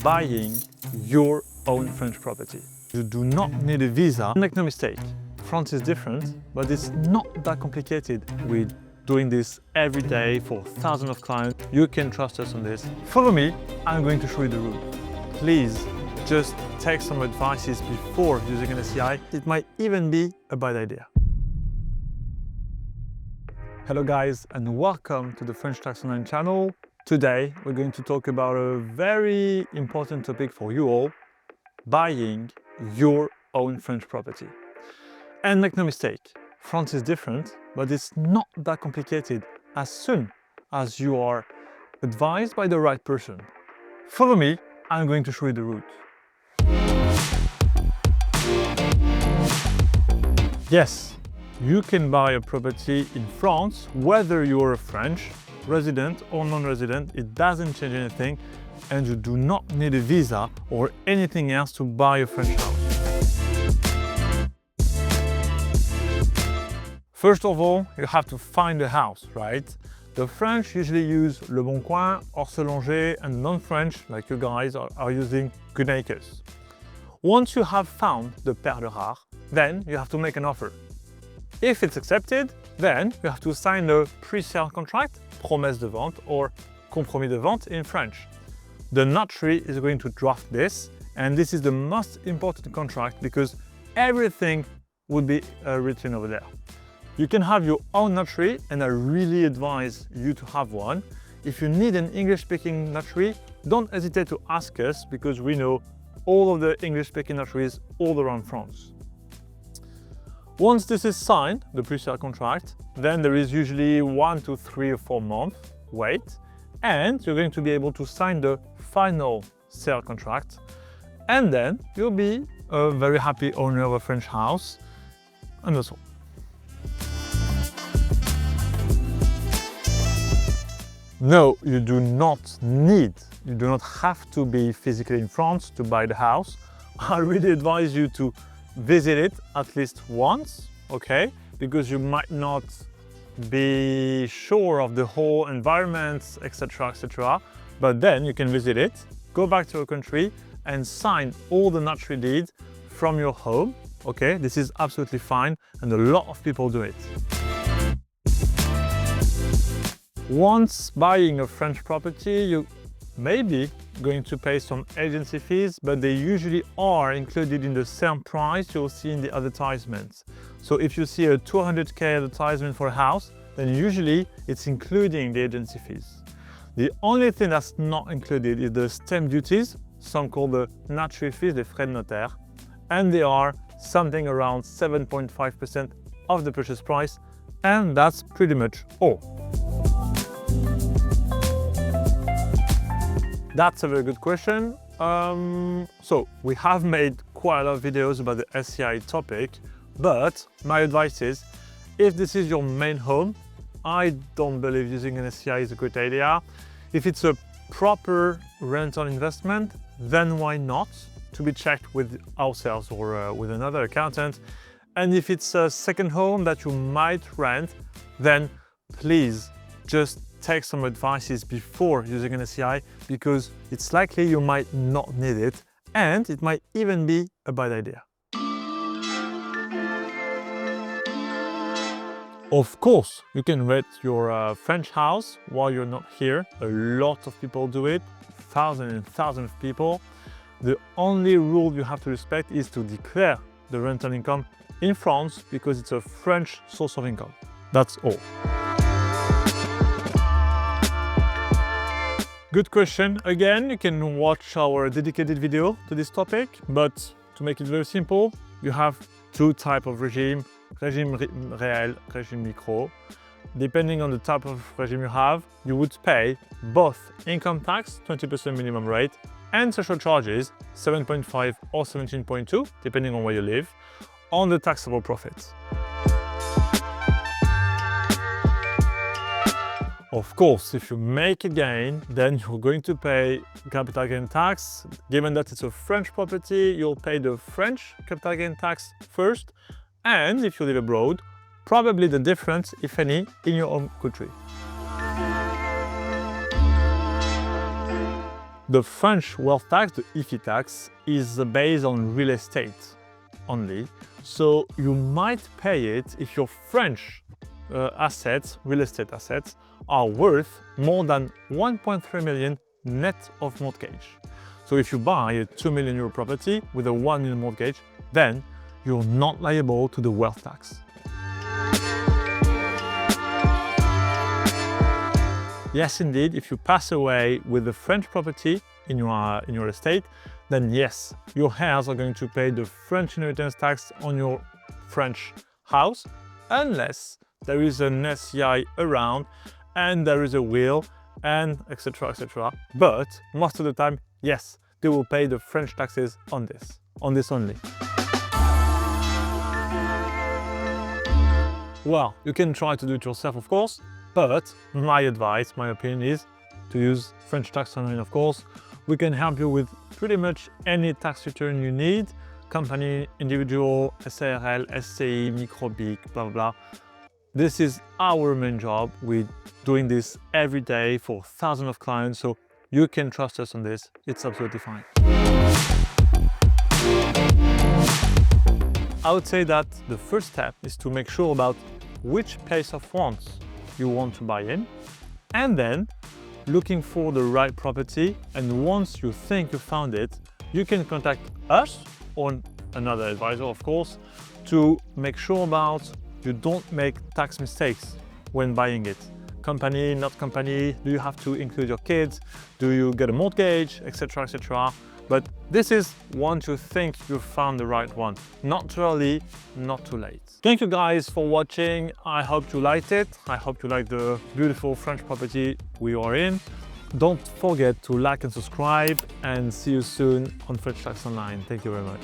buying your own French property. You do not need a visa. Make no mistake, France is different, but it's not that complicated. We're doing this every day for thousands of clients. You can trust us on this. Follow me, I'm going to show you the route. Please just take some advices before using an SCI. It might even be a bad idea. Hello guys, and welcome to the French Tax Online channel. Today we're going to talk about a very important topic for you all: buying your own French property. And make no mistake, France is different, but it's not that complicated as soon as you are advised by the right person. Follow me, I'm going to show you the route. Yes, you can buy a property in France, whether you're a French resident or non-resident. It doesn't change anything, and you do not need a visa or anything else to buy a French house. First of all, you have to find a house, right? The French usually use Le Bon Coin or Sellonger, and non-French, like you guys, are using Good Acres. Once you have found the perle rare, then you have to make an offer. If it's accepted, then you have to sign a pre-sale contract, promesse de vente or compromis de vente in French. The notary is going to draft this, and this is the most important contract because everything would be written over there. You can have your own notary, and I really advise you to have one. If you need an English-speaking notary, don't hesitate to ask us because we know all of the English-speaking notaries all around France. Once this is signed, the pre-sale contract, then there is usually 1 to 3 or 4 months wait, and you're going to be able to sign the final sale contract, and then you'll be a very happy owner of a French house, and that's all. No, you do not have to be physically in France to buy the house. I really advise you to visit it at least once, okay? Because you might not be sure of the whole environment, etc., etc. But then you can visit it, go back to your country and sign all the notary deeds from your home, okay? This is absolutely fine, and a lot of people do it. Once buying a French property, you may be going to pay some agency fees, but they usually are included in the same price you'll see in the advertisements. So if you see a 200k advertisement for a house, then usually it's including the agency fees. The only thing that's not included is the stamp duties, some call the notary fees, the frais de notaire, and they are something around 7.5% of the purchase price, and that's pretty much all. That's a very good question. So we have made quite a lot of videos about the SCI topic, but my advice is, if this is your main home, I don't believe using an SCI is a good idea. If it's a proper rental investment, then why not? To be checked with ourselves or with another accountant. And if it's a second home that you might rent, then please just take some advices before using an SCI, because it's likely you might not need it, and it might even be a bad idea. Of course, you can rent your French house while you're not here. A lot of people do it, thousands and thousands of people. The only rule you have to respect is to declare the rental income in France because it's a French source of income. That's all. Good question. Again, you can watch our dedicated video to this topic, but to make it very simple, you have two types of regime: régime réel, régime micro. Depending on the type of regime you have, you would pay both income tax, 20% minimum rate, and social charges, 7.5 or 17.2, depending on where you live, on the taxable profits. Of course, if you make a gain, then you're going to pay capital gain tax. Given that it's a French property, you'll pay the French capital gain tax first, and if you live abroad, probably the difference, if any, in your own country. The French wealth tax, the IFI tax, is based on real estate only. So you might pay it if your French assets, real estate assets, are worth more than 1.3 million net of mortgage. So if you buy a 2 million euro property with a 1 million mortgage, then you're not liable to the wealth tax. Yes, indeed, if you pass away with the French property in your estate, then yes, your heirs are going to pay the French inheritance tax on your French house, unless there is an SCI around and there is a will and etc, etc. But most of the time, yes, they will pay the French taxes on this only. Well, you can try to do it yourself, of course, but my advice, my opinion is to use French Tax Online, of course. We can help you with pretty much any tax return you need, company, individual, SARL, SCI, micro-BIC, blah, blah, blah. This is our main job. We're doing this every day for thousands of clients, so you can trust us on this. It's absolutely fine. I would say that the first step is to make sure about which place of wants you want to buy in, and then looking for the right property. And once you think you found it, you can contact us or another advisor, of course, to make sure about you don't make tax mistakes when buying it. Company, not company, do you have to include your kids? Do you get a mortgage, etc, etc. But this is once you think you found the right one. Not too early, not too late. Thank you guys for watching. I hope you liked it. I hope you like the beautiful French property we are in. Don't forget to like and subscribe, and see you soon on French Tax Online. Thank you very much.